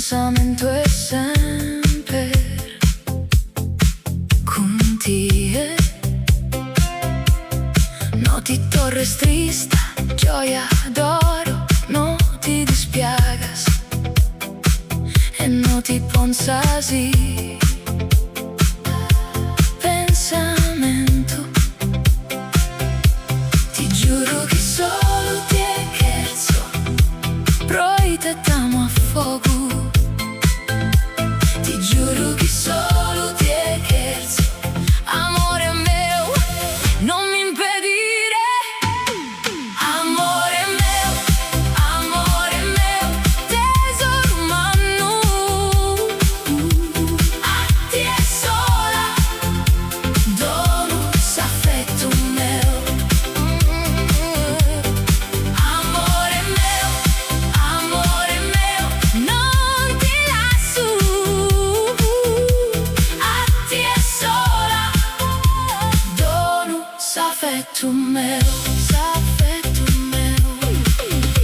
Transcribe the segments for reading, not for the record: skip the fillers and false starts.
pensamento è sempre con te. No ti torres triste, gioia d'oro, no ti dispiagas e no ti ponsas así. Pensamento, ti giuro che solo ti cherzo, poi te t'amo a fuoco. Ti giuro che solo ti cherzo, amore mio, non mi impedire. Amore mio, tesoro mio, a te è sola, dono s'affetto mio. Amore mio, non ti lascio, a te è sola, dono s'affetto mio.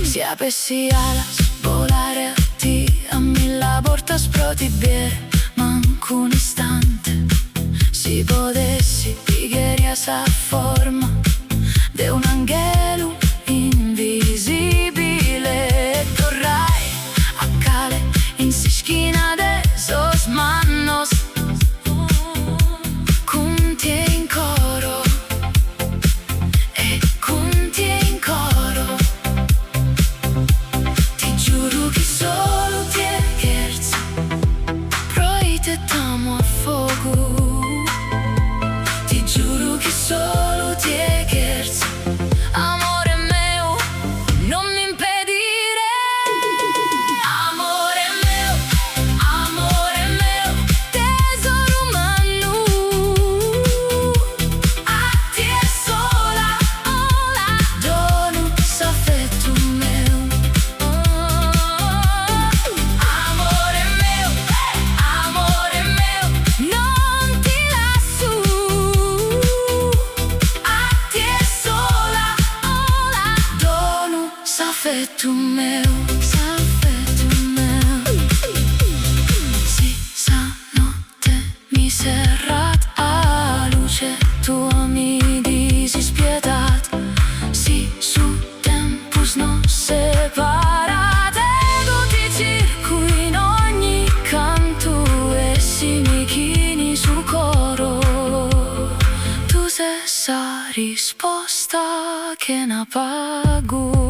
Si apessi alas, volare a ti, a mille portas protibiere, manco un istante. Si potessi, pigheria sa forma de un angelo invisibile. Torrai a cale in si schina de esos manos, con te in coro e con te in coro. Ti giuro che solo ti cherzo, poi te t'amo a fuoco. Ti giuro che solo ti cherzo, amore mio, non mi impedire. Amore mio, tesoro mio, a te è sola, dono s'affetto mio. Amore mio, non ti lascio, a te è sola, dono s'affetto mio. Si stanotte mi serrat a luce tua mi dispietat. Si su tempus no separat, ego ti cerco in ogni canto e si mi chini sul coro. Tu sei sa risposta che ne pago.